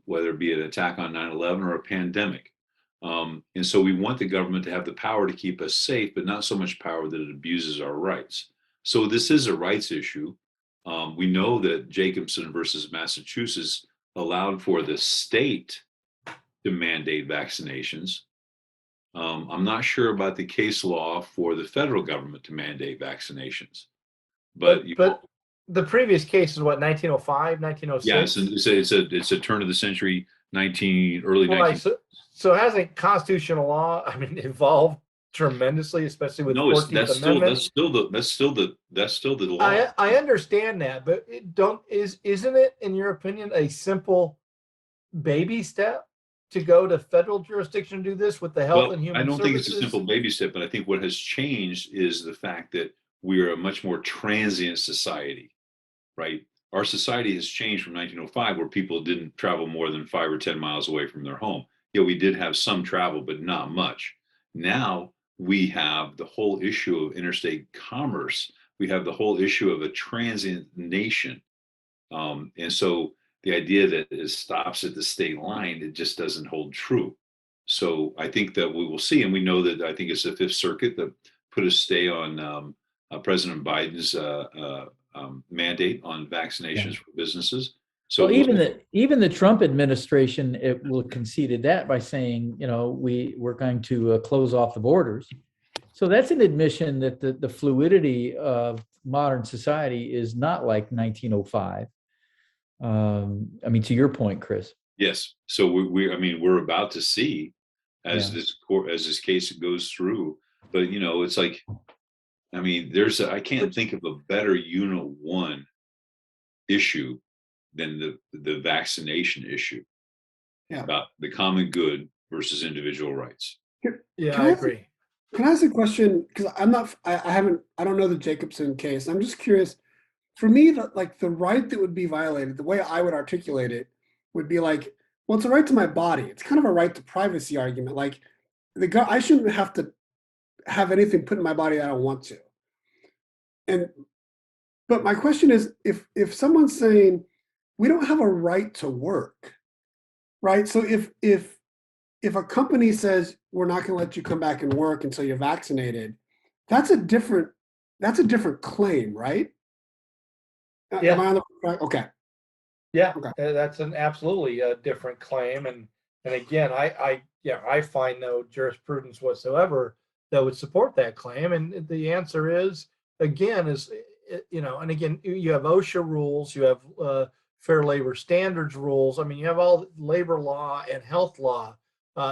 Whether it be an attack on 9/11 or a pandemic. And so we want the government to have the power to keep us safe, but not so much power that it abuses our rights. So this is a rights issue. We know that Jacobson versus Massachusetts allowed for the state to mandate vaccinations. I'm not sure about the case law for the federal government to mandate vaccinations, but the previous case is what, 1905, 1906? Yes, it's a turn of the century, early 19. So hasn't constitutional law, evolved tremendously, especially with No, 14th Amendment? That's still the law. I understand that, but isn't it, in your opinion, a simple baby step to go to federal jurisdiction to do this with the Health and Human Services? I don't think it's a simple baby step, but I think what has changed is the fact that we are a much more transient society, right? Our society has changed from 1905, where people didn't travel more than 5 or 10 miles away from their home. Yeah, we did have some travel, but not much. Now we have the whole issue of interstate commerce. We have the whole issue of a transient nation. And so the idea that it stops at the state line, it just doesn't hold true. So I think that we will see, and we know that I think it's the Fifth Circuit that put a stay on President Biden's mandate on vaccinations for businesses. So well, even the Trump administration will conceded that by saying, we're going to close off the borders. So that's an admission that the fluidity of modern society is not like 1905. To your point, Chris. Yes. So we're about to see as this case goes through, but it's like, I can't think of a better one issue than the vaccination issue about the common good versus individual rights. Yeah, I agree. Can I ask a question? Because I don't know the Jacobson case. I'm just curious. For me, the right that would be violated, the way I would articulate it would be like, well, it's a right to my body. It's kind of a right to privacy argument. Like I shouldn't have to have anything put in my body I don't want to. But my question is, if someone's saying we don't have a right to work, right? So if a company says we're not going to let you come back and work until you're vaccinated, that's a different claim, right? Yeah. Am I on the right? Okay. Yeah. Okay. That's an absolutely different claim, and again, I find no jurisprudence whatsoever that would support that claim, and the answer is again and again, you have OSHA rules, you have Fair Labor Standards rules. You have all labor law and health law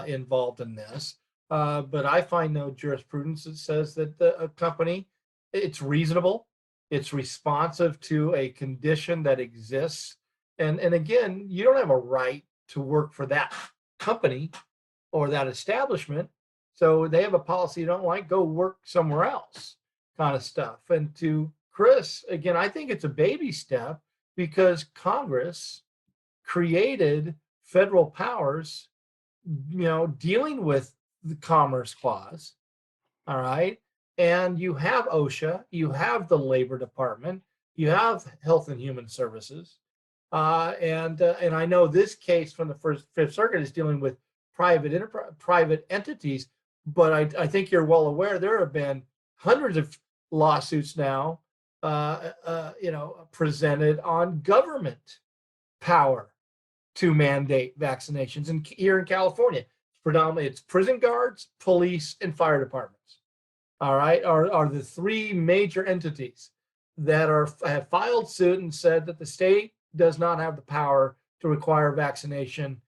involved in this, but I find no jurisprudence that says that a company, it's reasonable, it's responsive to a condition that exists, and again, you don't have a right to work for that company or that establishment. So they have a policy you don't like, go work somewhere else, kind of stuff. And to Chris, again, I think it's a baby step because Congress created federal powers, dealing with the Commerce Clause, all right? And you have OSHA, you have the Labor Department, you have Health and Human Services. And I know this case from the Fifth Circuit is dealing with private entities, but I think you're well aware there have been hundreds of lawsuits now, presented on government power to mandate vaccinations. And here in California, predominantly it's prison guards, police, and fire departments. All right, are the three major entities that have filed suit and said that the state does not have the power to require vaccination,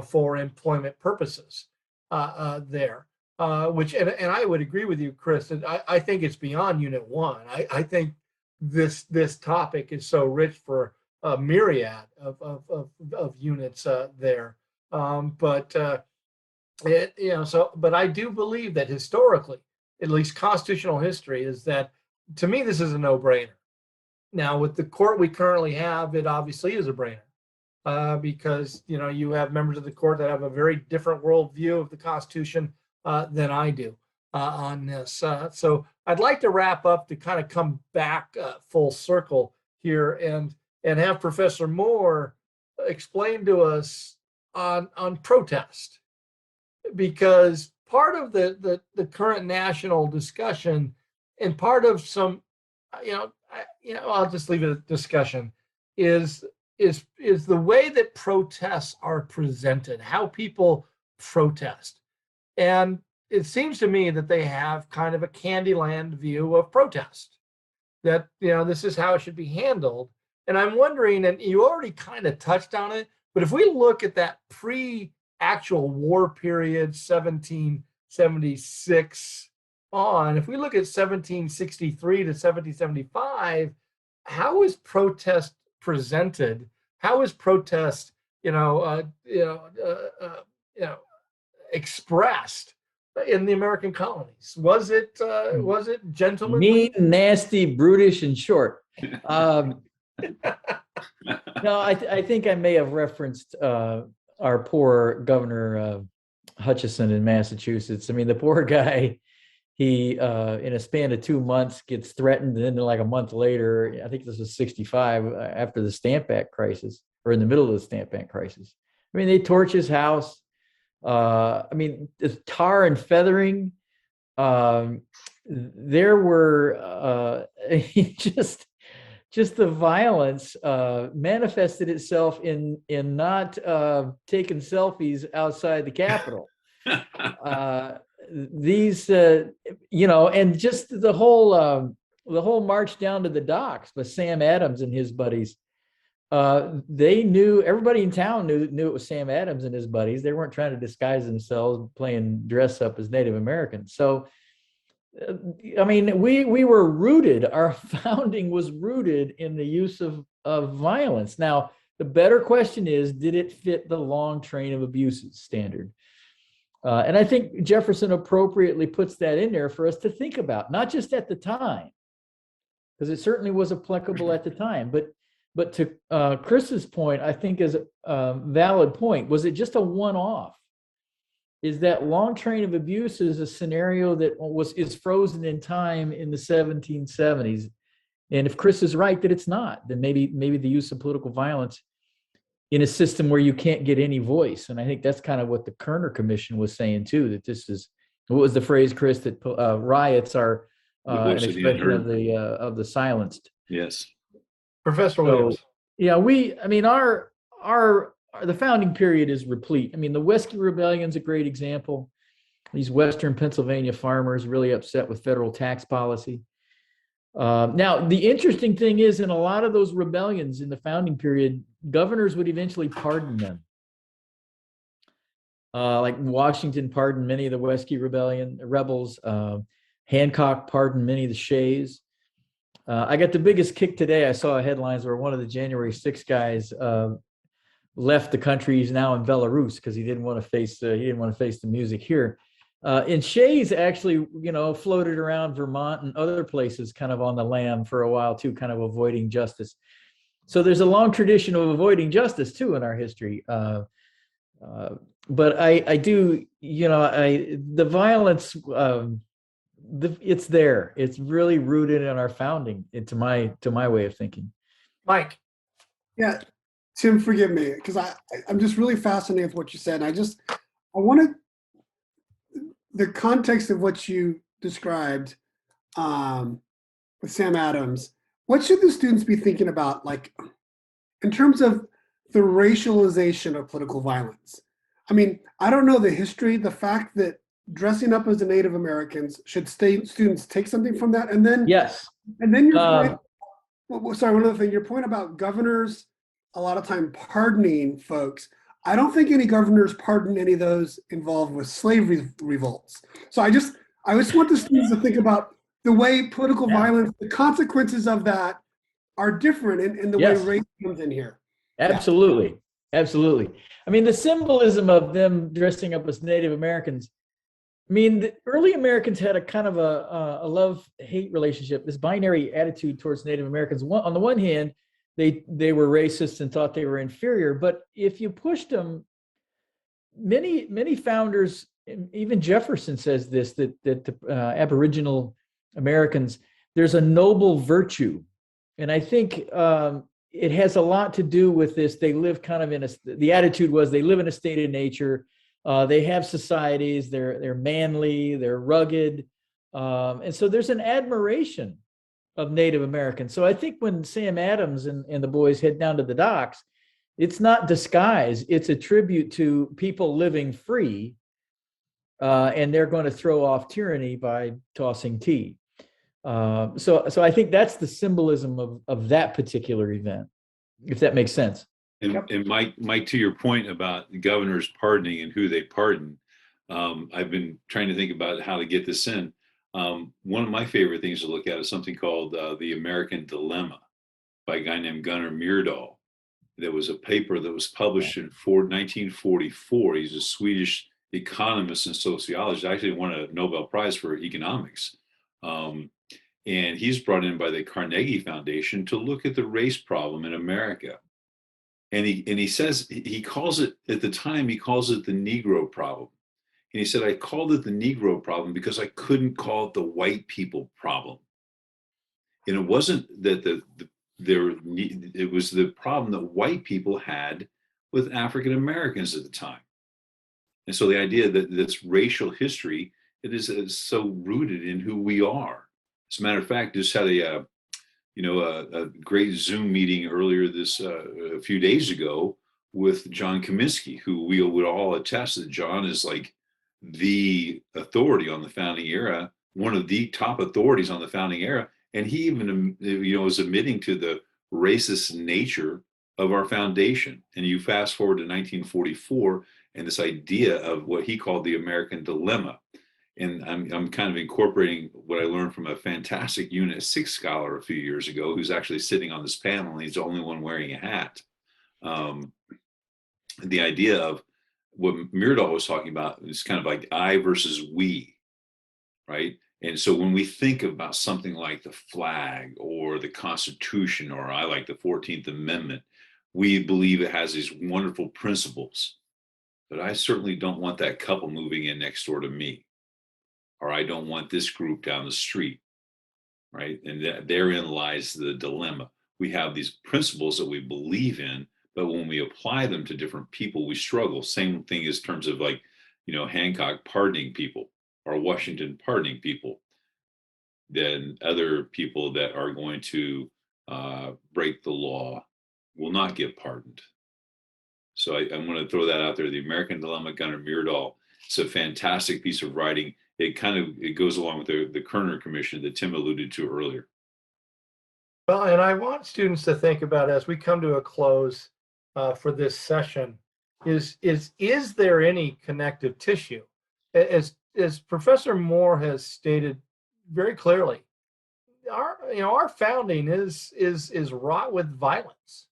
for employment purposes there. Which and I would agree with you, Chris. And I think it's beyond Unit 1. I think this topic is so rich for a myriad of units there. But I do believe that historically, at least constitutional history, is that, to me, this is a no-brainer. Now, with the court we currently have, it obviously is a brainer, because you have members of the court that have a very different worldview of the Constitution than I do on this. So I'd like to wrap up to kind of come back full circle here and have Professor Moore explain to us on protest, because part of the current national discussion and part of some, I'll just leave it a discussion, is the way that protests are presented, how people protest. And it seems to me that they have kind of a Candyland view of protest, that, this is how it should be handled. And I'm wondering, and you already kind of touched on it, but if we look at that pre-actual war period, 1776 on, if we look at 1763 to 1775, how is protest presented? How is protest, expressed in the American colonies? Was it gentlemanly? Mean, nasty, brutish, and short. No, I think I may have referenced our poor Governor Hutchison in Massachusetts. I mean, the poor guy, he in a span of 2 months gets threatened, and then like a month later, I think this was 65, after the Stamp Act crisis, or in the middle of the Stamp Act crisis. I mean, they torch his house. I mean, tar and feathering. There were just the violence manifested itself in not taking selfies outside the Capitol. These, and just the whole march down to the docks with Sam Adams and his buddies. They knew, everybody in town knew it was Sam Adams and his buddies. They weren't trying to disguise themselves, playing dress up as Native Americans. So, I mean, we were rooted, our founding was rooted in the use of violence. Now, the better question is, did it fit the long train of abuses standard? And I think Jefferson appropriately puts that in there for us to think about, not just at the time, because it certainly was applicable at the time, but to Chris's point, I think is a valid point. Was it just a one-off? Is that long train of abuses a scenario that is frozen in time in the 1770s? And if Chris is right that it's not, then maybe the use of political violence in a system where you can't get any voice. And I think that's kind of what the Kerner Commission was saying too, that this is, what was the phrase, Chris, that riots are an expression of the silenced. Yes. Professor Williams. Yeah, the founding period is replete. I mean, the Whiskey Rebellion is a great example. These Western Pennsylvania farmers really upset with federal tax policy. Now, the interesting thing is, in a lot of those rebellions in the founding period, governors would eventually pardon them. Like Washington pardoned many of the Whiskey Rebellion rebels. Hancock pardoned many of the Shays. I got the biggest kick today. I saw headlines where one of the January 6 guys left the country. He's now in Belarus because he didn't want to face the music here. And Shays actually, floated around Vermont and other places, kind of on the lam for a while too, kind of avoiding justice. So there's a long tradition of avoiding justice too in our history. But I do, the violence it's there. It's really rooted in our founding, into my way of thinking. Mike. Yeah, Tim, forgive me, because I'm just really fascinated with what you said. And I wanted the context of what you described with Sam Adams. What should the students be thinking about, like, in terms of the racialization of political violence? I mean, I don't know the history, the fact that dressing up as the Native Americans, should students take something from that? And then, Yes. and then your point, sorry, one other thing, your point about governors a lot of time pardoning folks. I don't think any governors pardon any of those involved with slavery revolts. So I just want the students to think about the way political violence, the consequences of that are different in the way race comes in here. Absolutely. Absolutely. I mean, the symbolism of them dressing up as Native Americans, I mean, the early Americans had a kind of a love-hate relationship, this binary attitude towards Native Americans. On the one hand, they were racist and thought they were inferior, but if you pushed them, many founders, even Jefferson says this, that the Aboriginal Americans, there's a noble virtue. And I think it has a lot to do with this. They live kind of the attitude was they live in a state of nature. They have societies, they're manly, they're rugged. And so there's an admiration of Native Americans. So I think when Sam Adams and the boys head down to the docks, it's not disguise, it's a tribute to people living free. And they're going to throw off tyranny by tossing tea. So I think that's the symbolism of that particular event, if that makes sense. And Mike, to your point about the governors pardoning and who they pardon, I've been trying to think about how to get this in. One of my favorite things to look at is something called The American Dilemma by a guy named Gunnar Myrdal. There was a paper that was published in 1944. He's a Swedish economist and sociologist, actually won a Nobel Prize for economics. And he's brought in by the Carnegie Foundation to look at the race problem in America. And he says, he calls it, at the time, he calls it the Negro problem. And he said, I called it the Negro problem because I couldn't call it the white people problem. And it wasn't that it was the problem that white people had with African Americans at the time. And so the idea that this racial history, it is so rooted in who we are. As a matter of fact, just had a great Zoom meeting earlier a few days ago with John Comiskey, who we would all attest that John is like the authority on the founding era, one of the top authorities on the founding era. And he even, was admitting to the racist nature of our foundation. And you fast forward to 1944 and this idea of what he called the American dilemma. And I'm kind of incorporating what I learned from a fantastic Unit 6 scholar a few years ago, who's actually sitting on this panel, and he's the only one wearing a hat. The idea of what Myrdal was talking about is kind of like I versus we, right? And so when we think about something like the flag or the Constitution, or I like the 14th Amendment, we believe it has these wonderful principles. But I certainly don't want that couple moving in next door to me. Or I don't want this group down the street, right? And therein lies the dilemma. We have these principles that we believe in, but when we apply them to different people, we struggle. Same thing as terms of like, Hancock pardoning people or Washington pardoning people. Then other people that are going to break the law will not get pardoned. So I'm going to throw that out there. The American Dilemma, Gunnar Myrdal. It's a fantastic piece of writing. It goes along with the Kerner Commission that Tim alluded to earlier. Well, and I want students to think about, as we come to a close for this session, is there any connective tissue? As Professor Moore has stated very clearly, our founding is wrought with violence.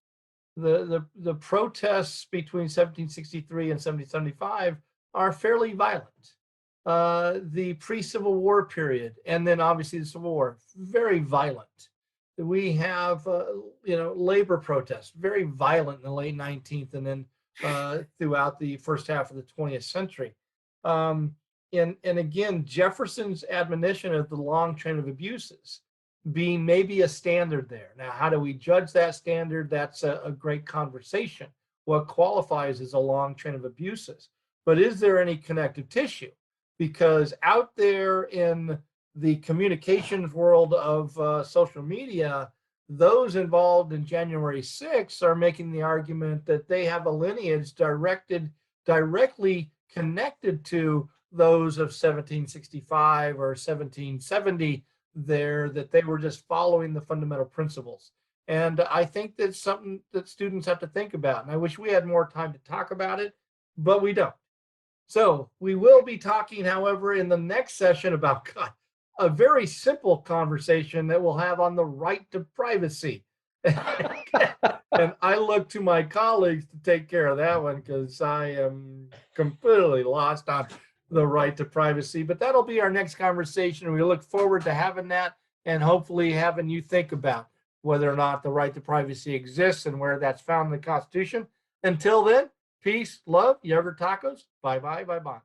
The protests between 1763 and 1775 are fairly violent. The pre-Civil War period, and then obviously the Civil War, very violent. We have, labor protests, very violent in the late 19th and then throughout the first half of the 20th century. and again, Jefferson's admonition of the long train of abuses being maybe a standard there. Now, how do we judge that standard? That's a great conversation. What qualifies as a long train of abuses? But is there any connective tissue? Because out there in the communications world of social media, those involved in January 6th are making the argument that they have a lineage directly connected to those of 1765 or 1770 there, that they were just following the fundamental principles. And I think that's something that students have to think about. And I wish we had more time to talk about it, but we don't. So we will be talking, however, in the next session about a very simple conversation that we'll have on the right to privacy. And I look to my colleagues to take care of that one because I am completely lost on the right to privacy. But that'll be our next conversation. We look forward to having that and hopefully having you think about whether or not the right to privacy exists and where that's found in the Constitution. Until then, peace, love, yogurt tacos. Bye-bye, bye-bye.